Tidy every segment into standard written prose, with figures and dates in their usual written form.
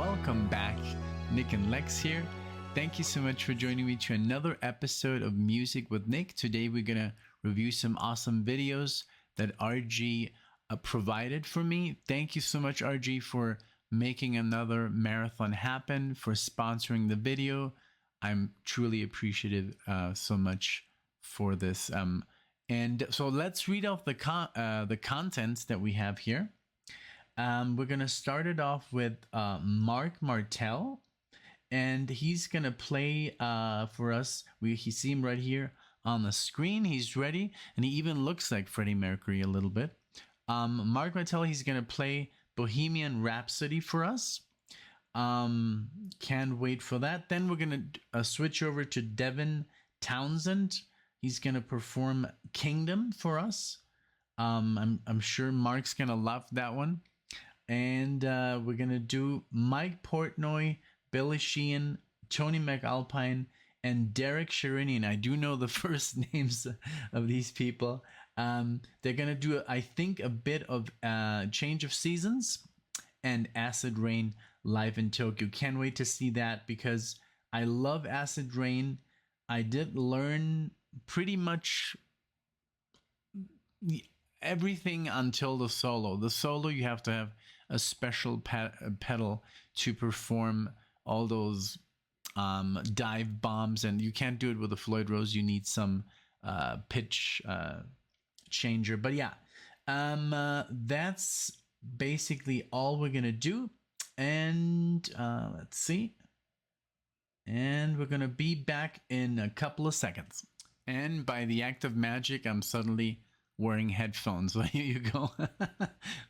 welcome back. NicknLex here. Thank you so much for joining me to another episode of Music with Nick. Today we're gonna review some awesome videos that RG provided for me. Thank you so much, RG, for making another marathon happen, for sponsoring the video. I'm truly appreciative so much for this. And so let's read off the contents that we have here. We're gonna start it off with MARC MARTEL, and he's gonna play for us. You see him right here on the screen. He's ready, and he even looks like Freddie Mercury a little bit. MARC MARTEL, he's gonna play Bohemian Rhapsody for us. Can't wait for that. Then we're gonna switch over to Devin Townsend. He's gonna perform Kingdom for us. I'm sure Mark's gonna love that one. And we're gonna do Mike Portnoy, Billy Sheehan, Tony MacAlpine, and Derek Sherinian. I do know the first names of these people. They're gonna do, I think, a bit of Change of Seasons and Acid Rain live in Tokyo. Can't wait to see that because I love Acid Rain. I did learn pretty much everything until the solo. The solo, you have to have a special pedal to perform all those dive bombs, and you can't do it with a Floyd Rose. You need some pitch changer. But yeah, that's basically all we're gonna do. And let's see. And we're gonna be back in a couple of seconds. And by the act of magic, I'm suddenly wearing headphones. So here you go.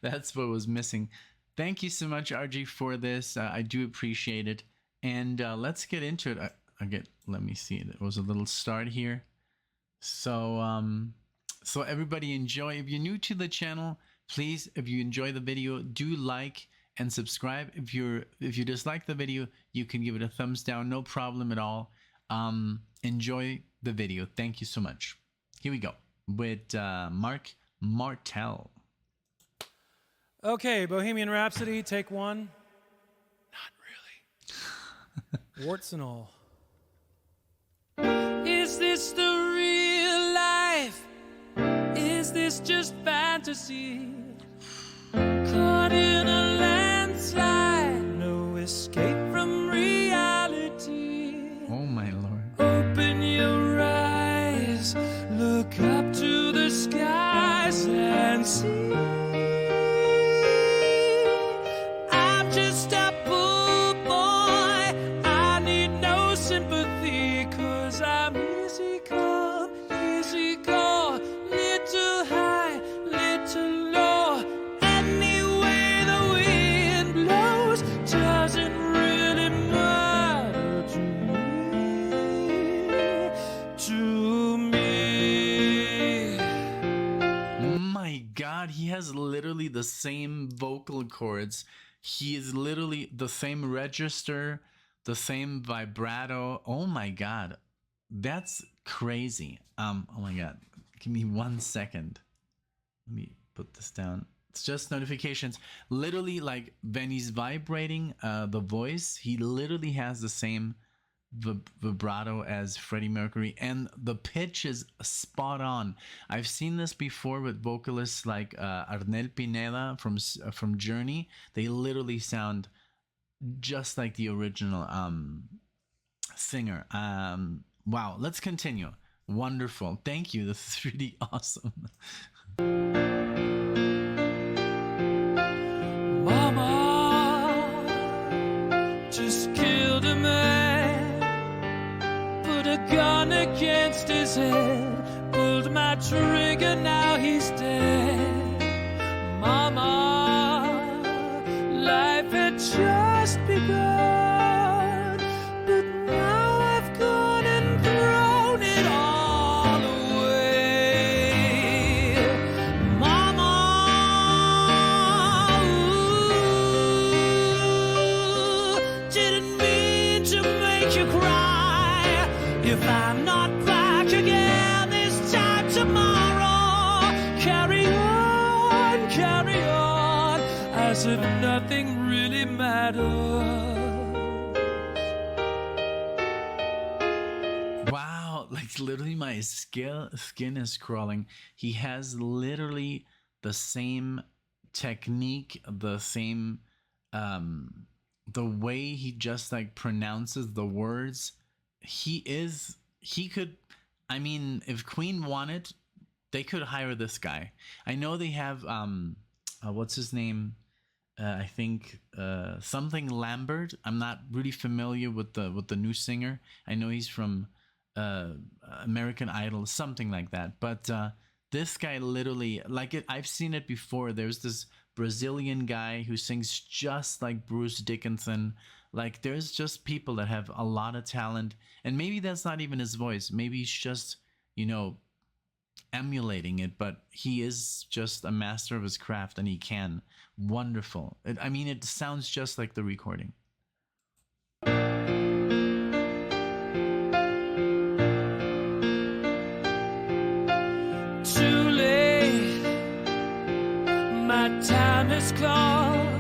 That's what was missing. Thank you so much, RG, for this. I do appreciate it. And let's get into it. Let me see. There was a little start here. So so everybody enjoy. If you're new to the channel, please, if you enjoy the video, do like and subscribe. If you dislike the video, you can give it a thumbs down. No problem at all. Enjoy the video. Thank you so much. Here we go with MARC MARTEL. Okay, Bohemian Rhapsody, take one. Not really. Warts and all. Is this the real life? Is this just fantasy? Caught in a landslide, no escape from reality. Oh my Lord. Open your eyes, look up to the skies and see. I'm just a poor boy, I need no sympathy, 'cause I'm easy come, easy go, little high, little low. Any way the wind blows doesn't really matter to me. My God, he has literally the same vocal cords. He is literally the same register, the same vibrato. Oh my God, that's crazy. Oh my God, give me 1 second. Let me put this down. It's just notifications. Literally, like when he's vibrating the voice, he literally has the same vibrato as Freddie Mercury, and the pitch is spot on. I've seen this before with vocalists like Arnel Pineda from Journey. They literally sound just like the original singer. Wow, let's continue. Wonderful. Thank you. This is really awesome. Mama just killed a man, put a gun against his head, pulled my trigger, now he's dead. Mama, life had just begun, but now I've gone and thrown it all away. Mama, ooh, didn't mean to make you cry. If I'm not back again this time tomorrow, as if nothing really matters. Wow, like literally my skin is crawling. He has literally the same technique, the same the way he just like pronounces the words. He could, I mean, if Queen wanted, they could hire this guy. I know they have what's his name? I think something Lambert. I'm not really familiar with the new singer. I know he's from American Idol, something like that. But this guy literally, like I've seen it before. There's this Brazilian guy who sings just like Bruce Dickinson. Like there's just people that have a lot of talent, and maybe that's not even his voice. Maybe he's just, you know, emulating it, but he is just a master of his craft, and he can. Wonderful. I mean, it sounds just like the recording. Too late, my time has come.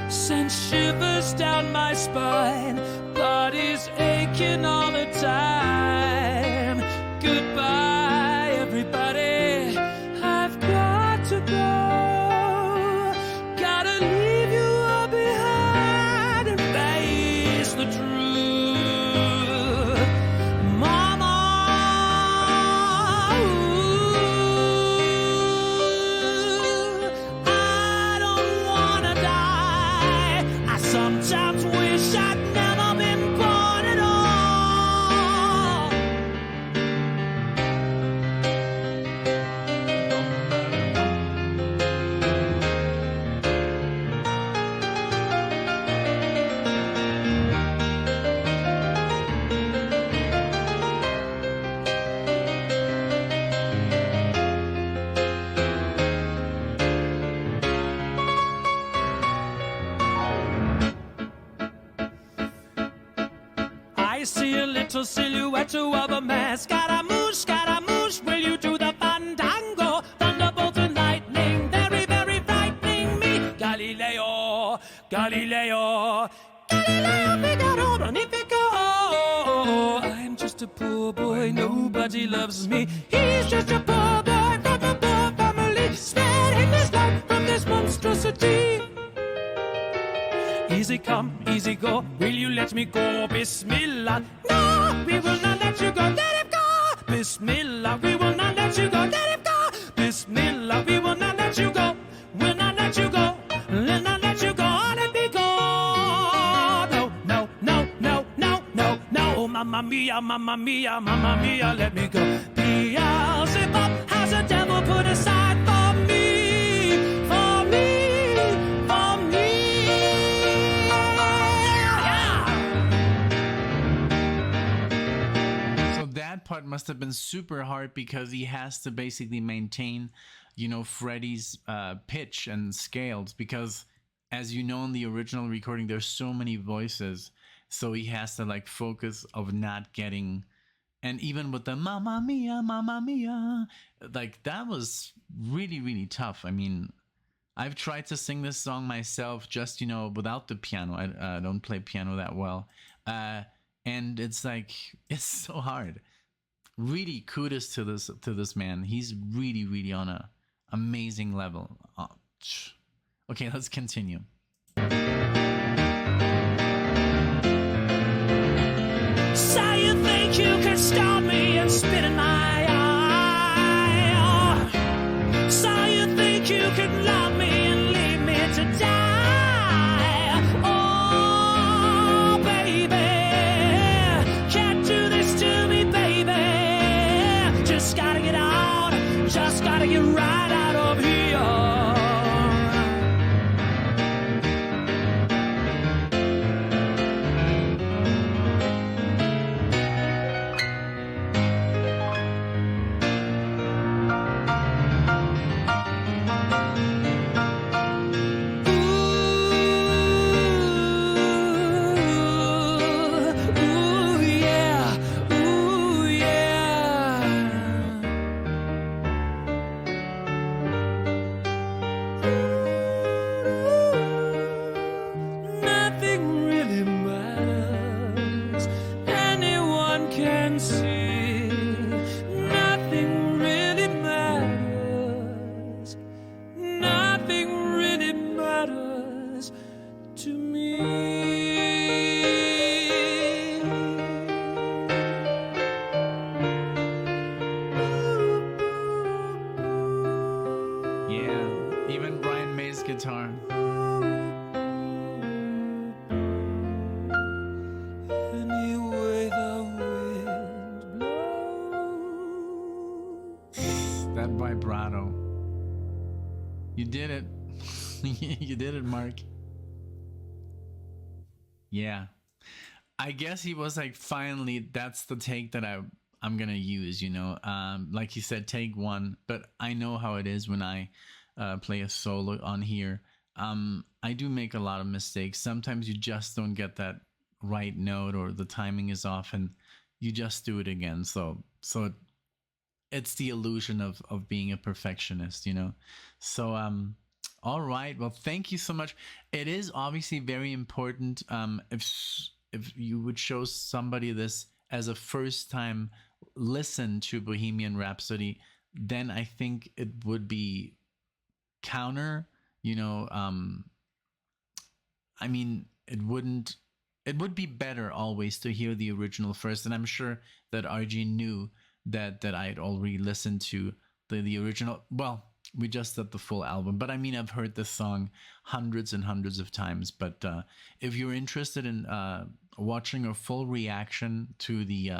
Sent shivers down my spine, body's aching all the time. Goodbye, everybody, I've got to go. Gotta leave you all behind and face the truth. Mama, ooh, I don't wanna die. I sometimes wish I'd never been born at all. I see a little silhouette of a man. Scaramouche, will you do the fandango? Thunderbolt and lightning, very, very frightening me. Galileo, Galileo, Galileo, Figaro, Magnifico. I'm just a poor boy, nobody loves me. He's just a poor boy from a poor family. Sparing his life from this monstrosity. Easy come, easy go, will you let me go? Bismillah, no, we will not let you go, let him go. Bismillah, we will not let you go, let him go. Bismillah, we will not let you go, we'll not let you go, we'll not let you go, let me go. No, no, no, no, no, no, no, oh, mamma mia, mamma mia, mamma mia, let me go. Beelzebub has a devil put aside for me, for me, for me. That part must have been super hard because he has to basically maintain, you know, Freddie's pitch and scales, because as you know in the original recording there's so many voices, so he has to like focus of not getting, and even with the mamma mia, like that was really, really tough. I mean, I've tried to sing this song myself, just, you know, without the piano. I don't play piano that well, and it's like, it's so hard. Really kudos to this man. He's really, really on a amazing level. Okay, let's continue. So you think you can stop me and spit in my eye? So you think you can love me and leave me to die? Oh, baby, can't do this to me, baby. Just gotta get out, just gotta get right out of here. Even Brian May's guitar. Any way the wind blows. That vibrato. You did it. You did it, Mark. Yeah. I guess he was like, finally, that's the take that I'm gonna use, you know. Like he said, take one. But I know how it is when I play a solo on here. I do make a lot of mistakes. Sometimes you just don't get that right note, or the timing is off, and you just do it again. So it's the illusion of being a perfectionist, you know. So all right, well, thank you so much. It is obviously very important if you would show somebody this as a first time listen to Bohemian Rhapsody, then I think it would be counter, you know. I mean, it would be better always to hear the original first, and I'm sure that RG knew that I had already listened to the original. Well, we just did the full album, but I mean, I've heard this song hundreds and hundreds of times. But if you're interested in watching a full reaction to the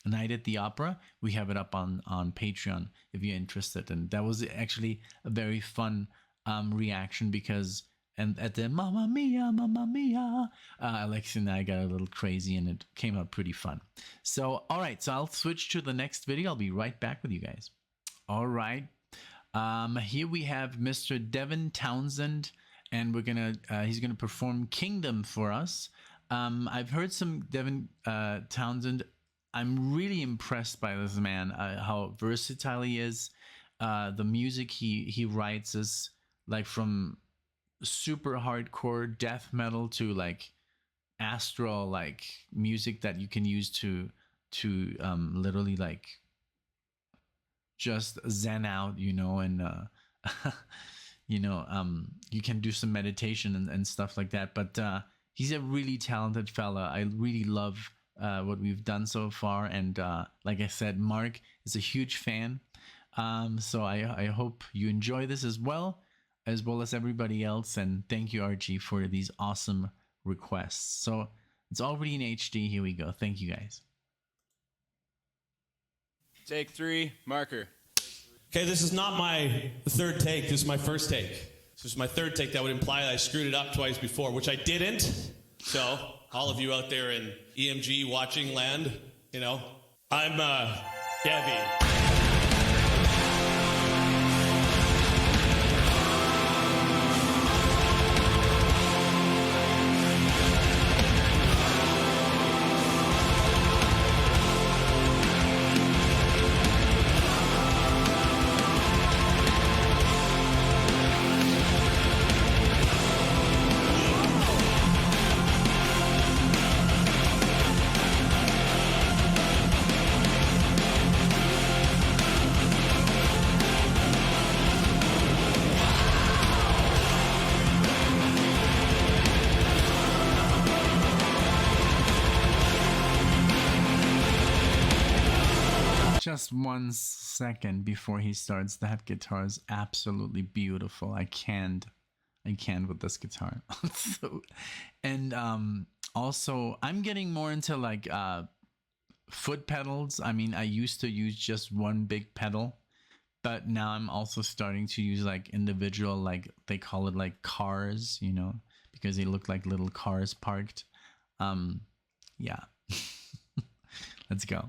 Night at the Opera, we have it up on Patreon if you're interested. And that was actually a very fun reaction, because and at the Mamma Mia, Alexia and I got a little crazy, and it came out pretty fun. So, all right, so I'll switch to the next video. I'll be right back with you guys. All right. Here we have Mr. Devin Townsend, and we're gonna he's gonna perform Kingdom for us. I've heard some Devin Townsend. I'm really impressed by this man, how versatile he is. The music he writes is like from super hardcore death metal to like astral like music that you can use to literally like just zen out, you know, and you know, you can do some meditation and stuff like that. But he's a really talented fella. I really love what we've done so far, and like I said, Mark is a huge fan. So I hope you enjoy this as well as everybody else. And thank you, RG, for these awesome requests. So it's already in HD. Here we go. Thank you, guys. Take 3, marker. Okay, this is not my third take. This is my first take. This is my third take. That would imply that I screwed it up twice before, which I didn't. So, all of you out there in EMG watching land, you know, I'm Debbie. Just 1 second before he starts, that guitar is absolutely beautiful. I can't with this guitar. So, and also I'm getting more into like foot pedals. I mean, I used to use just one big pedal, but now I'm also starting to use like individual, like they call it like cars, you know, because they look like little cars parked. Yeah. Let's go.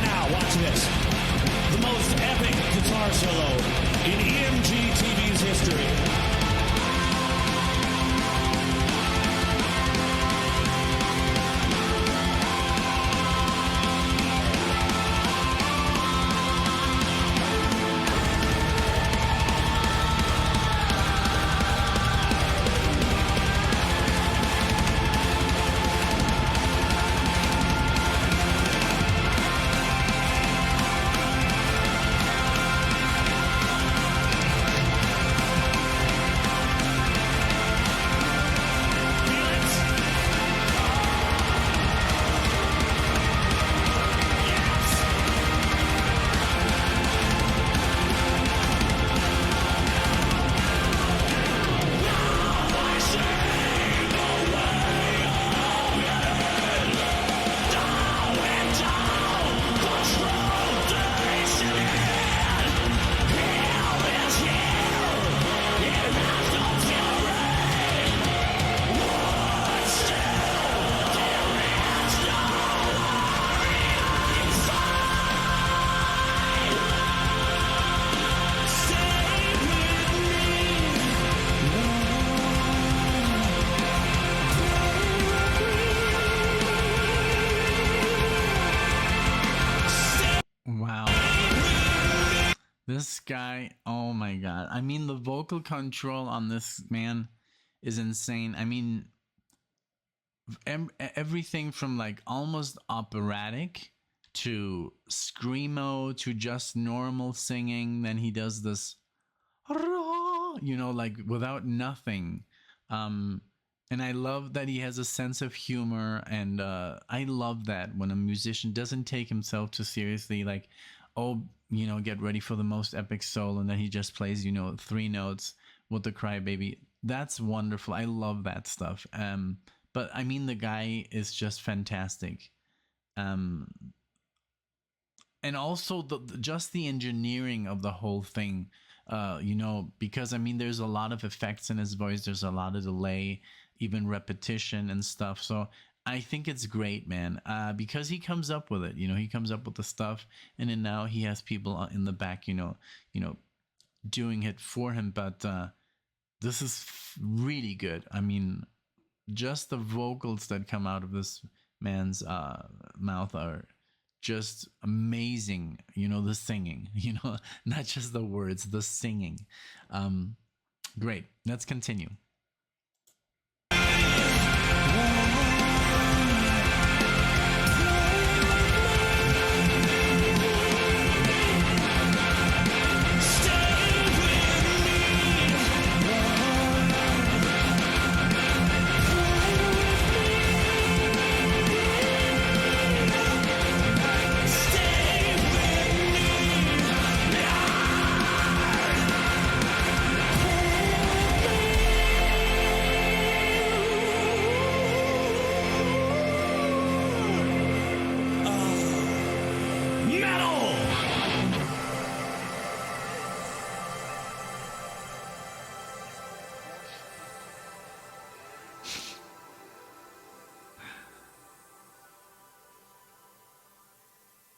now, watch this. The most epic guitar solo in EMG TV's history. This guy, oh my god. I mean, the vocal control on this man is insane. I mean, everything from like almost operatic to screamo to just normal singing. Then he does this, you know, like without nothing. And I love that he has a sense of humor, and I love that when a musician doesn't take himself too seriously, like, oh, you know, get ready for the most epic solo, and then he just plays, you know, 3 notes with the crybaby. That's wonderful. I love that stuff. But I mean, the guy is just fantastic. And also just the engineering of the whole thing, you know, because I mean, there's a lot of effects in his voice. There's a lot of delay, even repetition and stuff. So I think it's great, man, because he comes up with it. You know, he comes up with the stuff, and then now he has people in the back, you know, doing it for him. But this is really good. I mean, just the vocals that come out of this man's mouth are just amazing. You know, the singing, you know, not just the words, the singing. Great. Let's continue.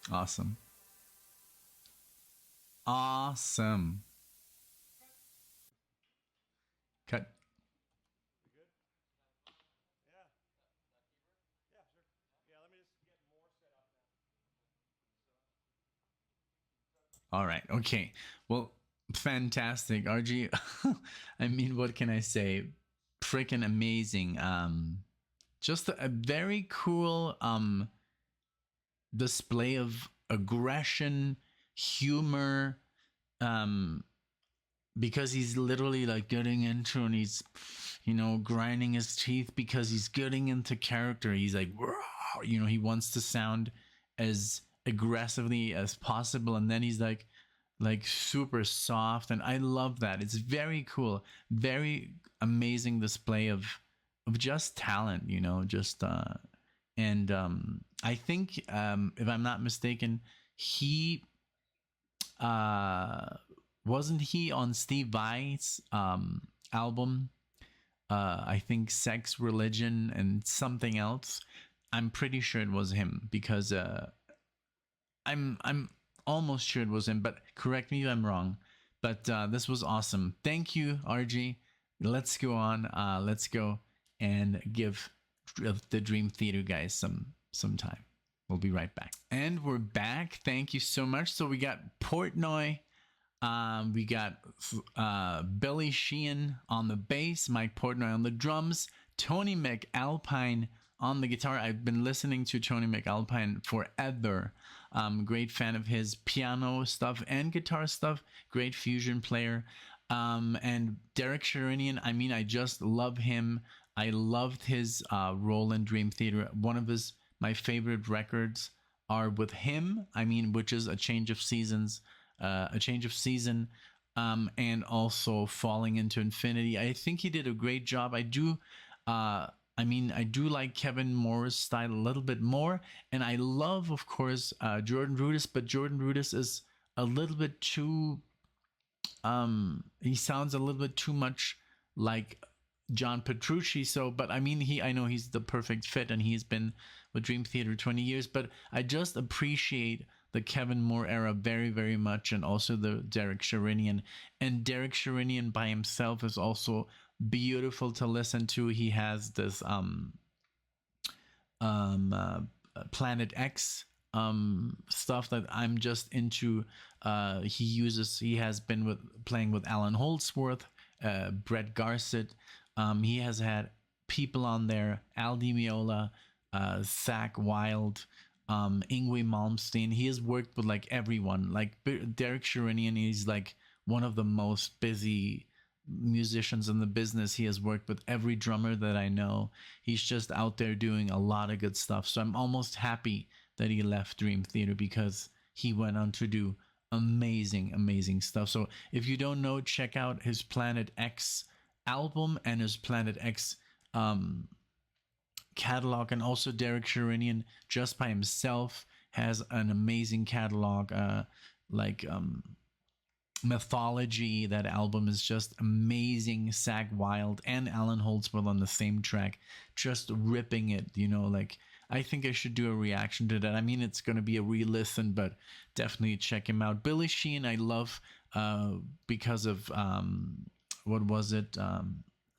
Awesome. Awesome. Cut. All right. Okay. Well, fantastic. RG, I mean, what can I say? Freaking amazing. Just a very cool display of aggression, humor, because he's literally like getting into, and he's, you know, grinding his teeth because he's getting into character. He's like, you know, he wants to sound as aggressively as possible, and then he's like super soft, and I love that. It's very cool, very amazing display of just talent, you know, just and I think if I'm not mistaken, he wasn't he on Steve Vai's album, I think Sex, Religion, and something else. I'm pretty sure it was him, because I'm almost sure it was him, but correct me if I'm wrong. But this was awesome. Thank you, RG. Let's go on. Let's go and give the Dream Theater guys some time. We'll be right back. And we're back. Thank you so much. So we got Portnoy. We got Billy Sheehan on the bass, Mike Portnoy on the drums, Tony MacAlpine on the guitar. I've been listening to Tony MacAlpine forever. Great fan of his piano stuff and guitar stuff. Great fusion player. And Derek Sherinian, I mean, I just love him. I loved his role in Dream Theater. One of my favorite records are with him. I mean, which is A Change of Seasons, A Change of Season, and also Falling into Infinity. I think he did a great job. I do like Kevin Moore's style a little bit more, and I love, of course, Jordan Rudess, but Jordan Rudess is a little bit too, he sounds a little bit too much like John Petrucci. So, but I mean, I know he's the perfect fit, and he's been with Dream Theater 20 years, but I just appreciate the Kevin Moore era very, very much, and also the Derek Sherinian. And Derek Sherinian by himself is also beautiful to listen to. He has this Planet X stuff that I'm just into. He has been playing with Alan Holdsworth, Brett Garsett. He has had people on there, Al Di Meola, Zach Wilde, Yngwie Malmsteen. He has worked with like everyone. Like Derek Sherinian, he's like one of the most busy musicians in the business. He has worked with every drummer that I know. He's just out there doing a lot of good stuff. So I'm almost happy that he left Dream Theater, because he went on to do amazing stuff. So if you don't know, check out his Planet X album and his Planet X catalog. And also Derek Sherinian just by himself has an amazing catalog, Mythology. That album is just amazing. Zach Wilde and Alan Holdsworth on the same track, just ripping it, like I think I should do a reaction to that. I mean, it's going to be a re-listen, but definitely check him out. Billy Sheehan I love because of what was it,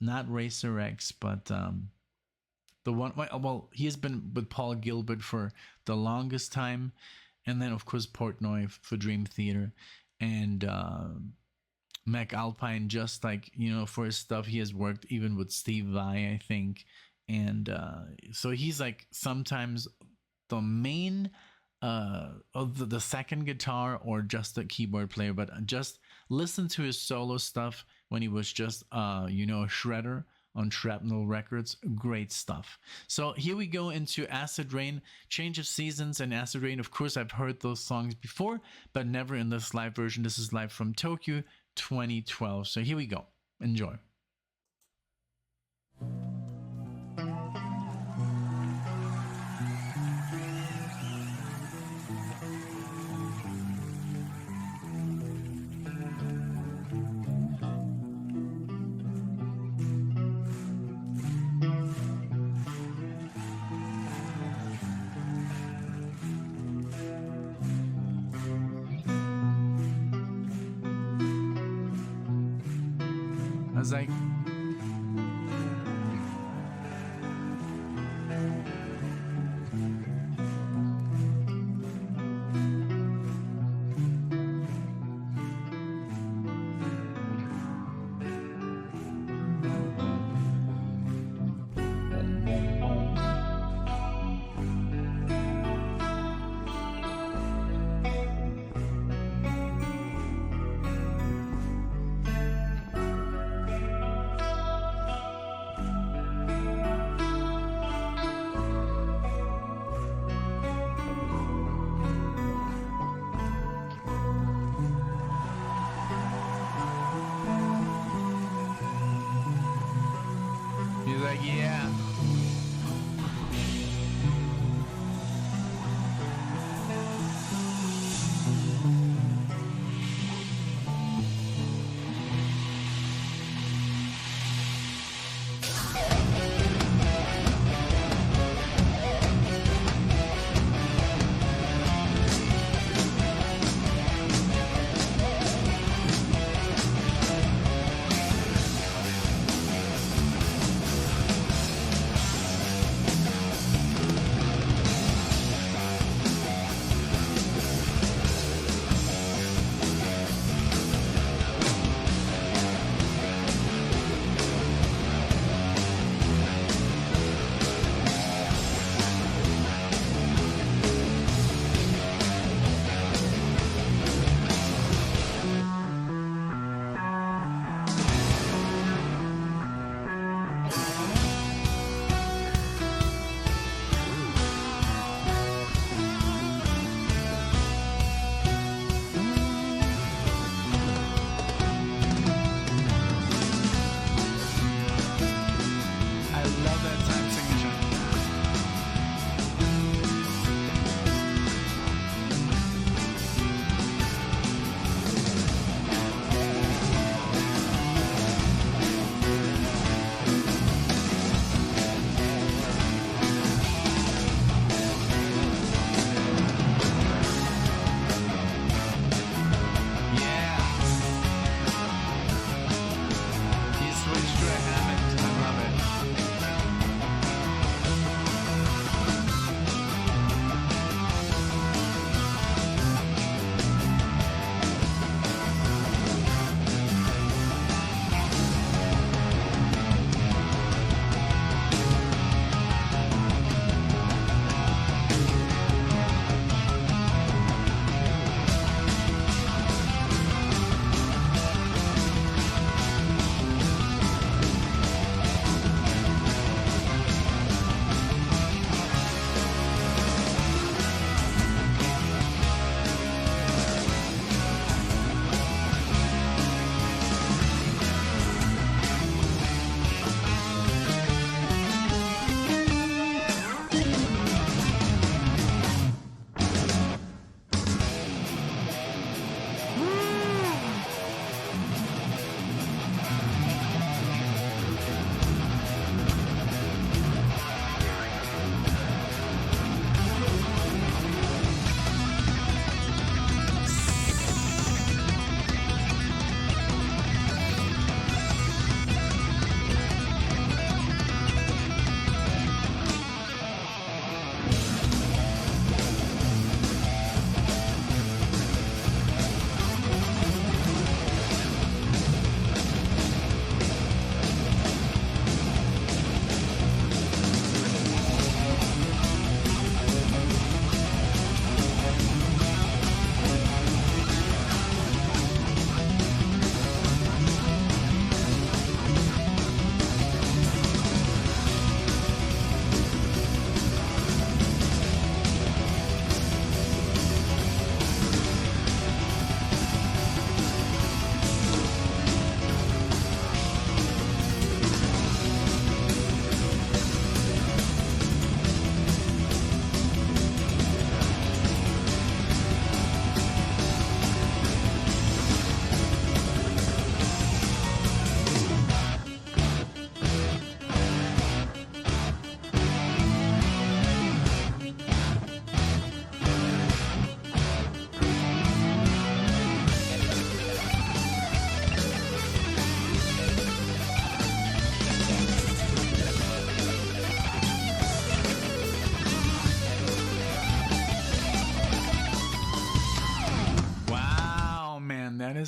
not Racer X, but the one, well, he has been with Paul Gilbert for the longest time, and then of course Portnoy for Dream Theater, and MacAlpine, just like, for his stuff. He has worked even with Steve Vai, I think, and so he's like sometimes the main of the second guitar or just the keyboard player. But just listen to his solo stuff when he was just a shredder on Shrapnel Records. Great stuff. So here we go into Acid Rain, Change of Seasons, and Acid Rain. Of course, I've heard those songs before, but never in this live version. This is live from Tokyo 2012. So here we go. Enjoy. I was like,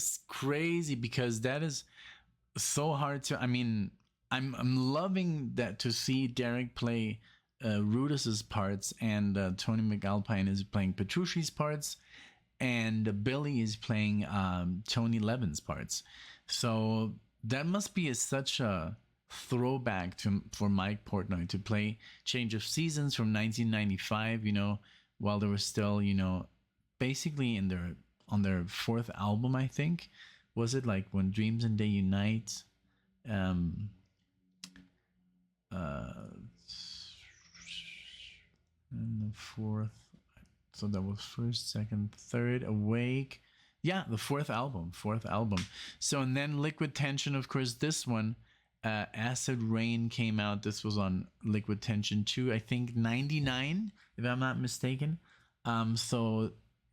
is crazy because that is so hard to. I mean, I'm loving that to see Derek play Rudis's parts, and Tony MacAlpine is playing Petrucci's parts, and Billy is playing Tony Levin's parts. So that must be such a throwback for Mike Portnoy to play Change of Seasons from 1995. You know, while they were still, you know, basically on their fourth album, I think. Was it like When Dreams and Day Unite? And the fourth, so that was first, second, third, Awake. Yeah, the fourth album. So, and then Liquid Tension, of course, this one, Acid Rain came out. This was on Liquid Tension 2, I think 99, if I'm not mistaken. So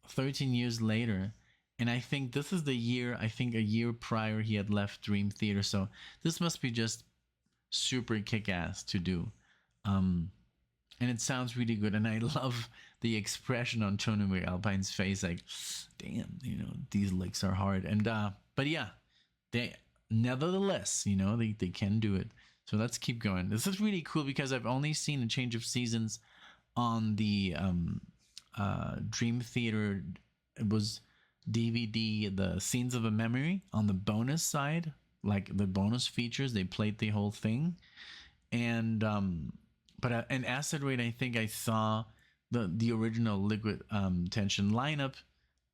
13 years later. And I think this is the year, a year prior he had left Dream Theater. So this must be just super kick-ass to do. And it sounds really good. And I love the expression on Tony MacAlpine's face, like, damn, you know, these licks are hard. And but yeah, they nevertheless, you know, they can do it. So let's keep going. This is really cool because I've only seen A Change of Seasons on the Dream Theater. It was DVD, the Scenes of a Memory on the bonus side, like the bonus features. They played the whole thing. And but in Acid Rain, I think I saw the original Liquid Tension lineup.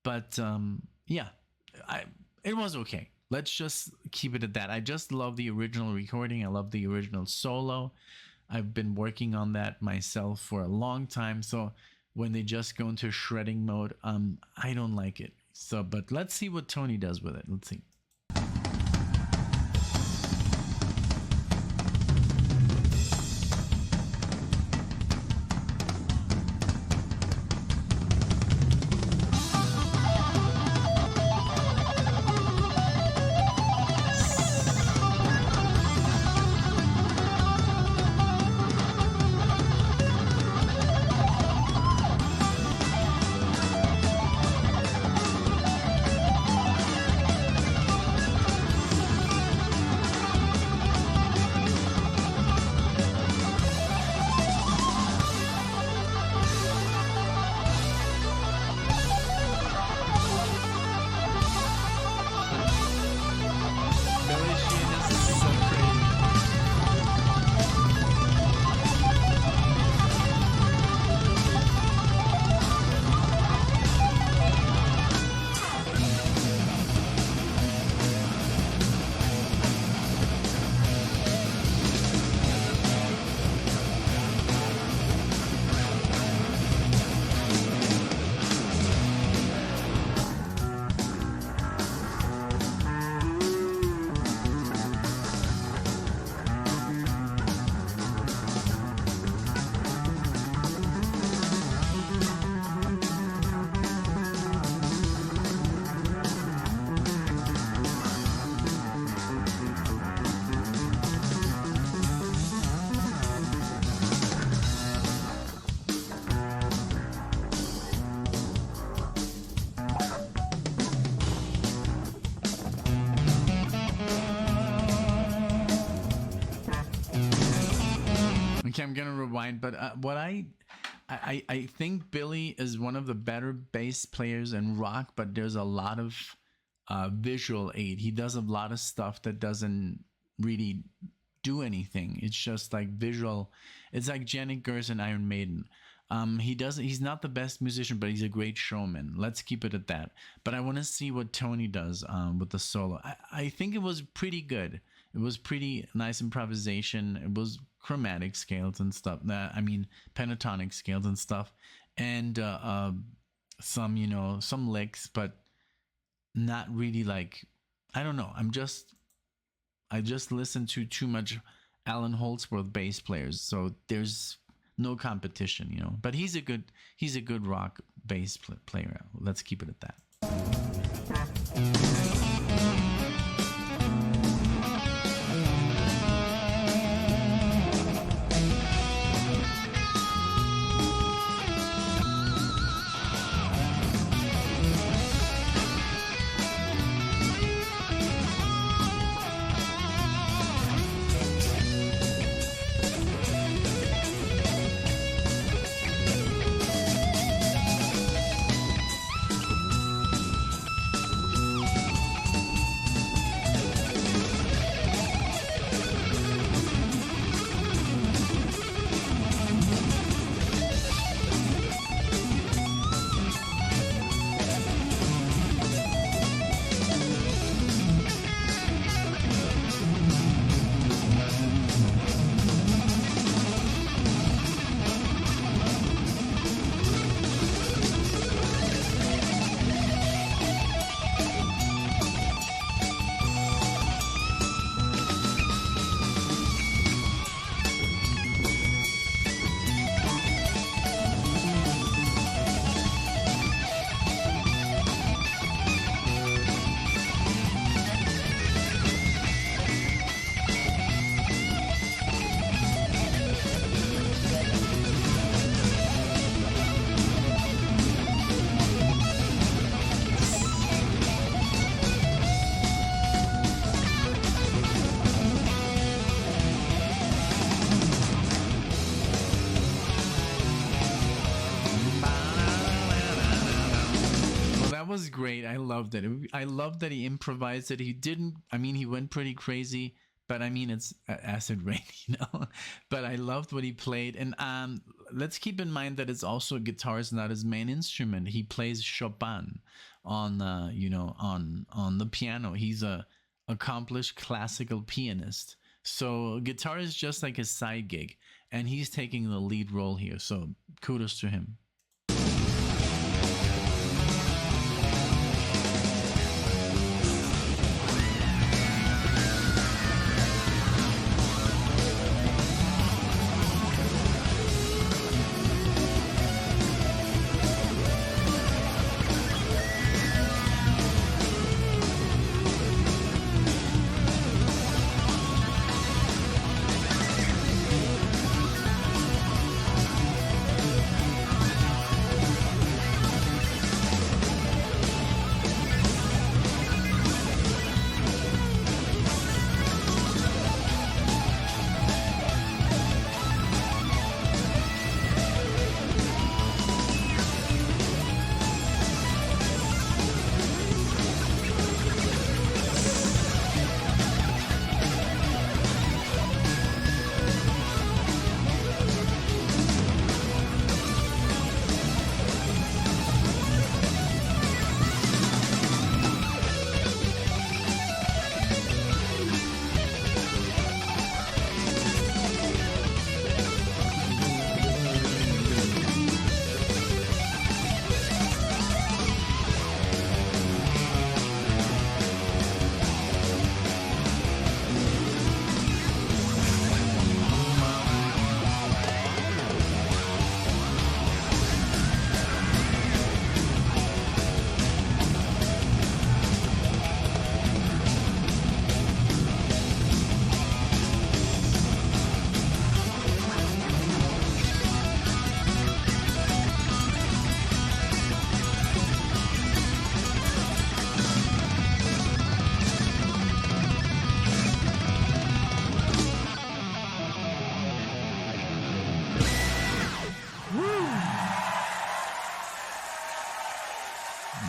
But yeah, it was okay. Let's just keep it at that. I just love the original recording. I love the original solo. I've been working on that myself for a long time. So when they just go into shredding mode, I don't like it. So, but let's see what Tony does with it. Let's see. Okay, I'm gonna rewind, but what I think Billy is one of the better bass players in rock, but there's a lot of visual aid. He does a lot of stuff that doesn't really do anything. It's just like visual. It's like Janet Gers and Iron Maiden. He's not the best musician, but he's a great showman. Let's keep it at that. But I want to see what Tony does with the solo. I think it was pretty good. It was pretty nice improvisation. It was chromatic scales and stuff. I mean, pentatonic scales and stuff. And some, you know, some licks, but not really like, I don't know. I just listened to too much Alan Holdsworth bass players. So there's no competition, you know, but he's a good rock bass player. Let's keep it at that. was great. I loved it. I loved that he improvised it. He didn't, I mean, he went pretty crazy, but I mean, it's acid rain, you know. But I loved what he played. And let's keep in mind that it's also guitar is not his main instrument. He plays Chopin on, you know, on the piano. He's a accomplished classical pianist. So guitar is just like his side gig, and he's taking the lead role here. So kudos to him.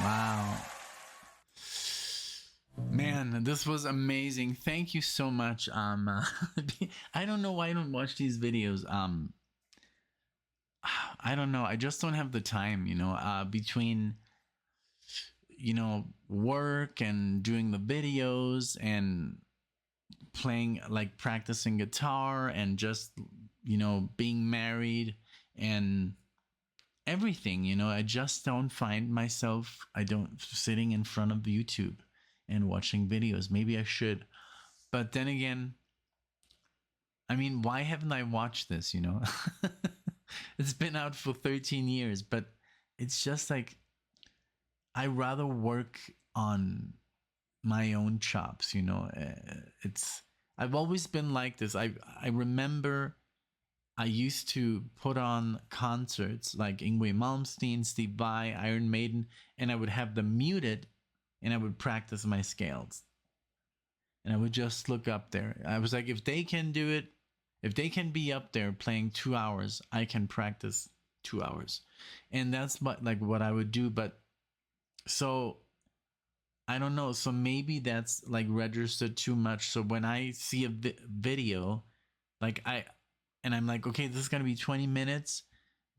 Wow. Man, this was amazing. Thank you so much. I don't know why I don't watch these videos. I don't know. I just don't have the time, you know, between, you know, work and doing the videos and playing, like practicing guitar and just, you know, being married and everything, you know. I just don't find myself, I don't sitting in front of YouTube and watching videos. Maybe I should, but then again, I mean, why haven't I watched this, you know? It's been out for 13 years, but it's just like I rather work on my own chops, you know. I've always been like this. I remember I used to put on concerts like Yngwie Malmsteen, Steve Vai, Iron Maiden, and I would have them muted and I would practice my scales. And I would just look up there. I was like, if they can do it, if they can be up there playing 2 hours, I can practice 2 hours. And that's what I would do. But so I don't know. So maybe that's like registered too much. So when I see a video, like I'm like, okay, this is going to be 20 minutes.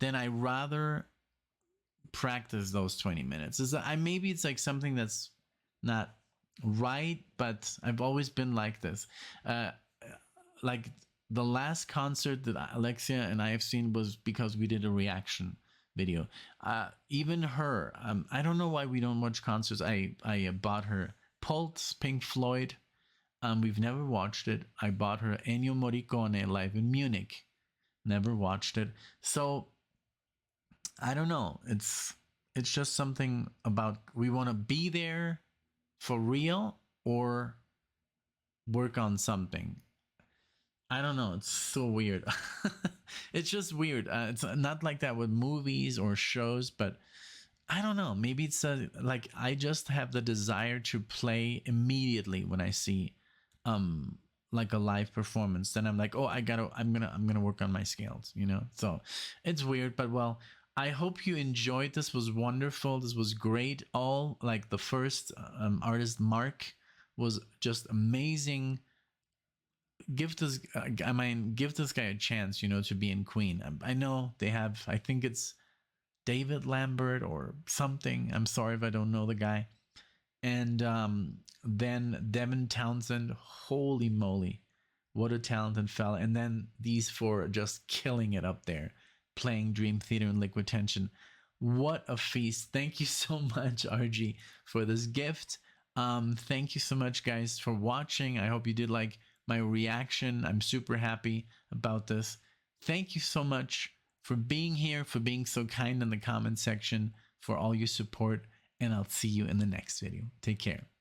Then I rather practice those 20 minutes. Maybe it's like something that's not right, but I've always been like this. Like the last concert that Alexia and I have seen was because we did a reaction video. Even her, I don't know why we don't watch concerts. I bought her Pulse, Pink Floyd. We've never watched it. I bought her Ennio Morricone live in Munich. Never watched it. So I don't know. It's just something about we want to be there for real or work on something. I don't know. It's so weird. It's just weird. It's not like that with movies or shows, but I don't know. Maybe it's like I just have the desire to play immediately when I see like a live performance. Then I'm like, oh, I'm gonna work on my scales, you know. So it's weird, but well, I hope you enjoyed. This was wonderful. This was great. All like the first artist, Mark, was just amazing. Give this, give this guy a chance, you know, to be in Queen. I know they have, I think it's David Lambert or something. I'm sorry if I don't know the guy. And then Devin Townsend, holy moly, what a talented fella. And then these four just killing it up there, playing Dream Theater and Liquid Tension. What a feast. Thank you so much, RG, for this gift. Thank you so much, guys, for watching. I hope you did like my reaction. I'm super happy about this. Thank you so much for being here, for being so kind in the comment section, for all your support, and I'll see you in the next video. Take care.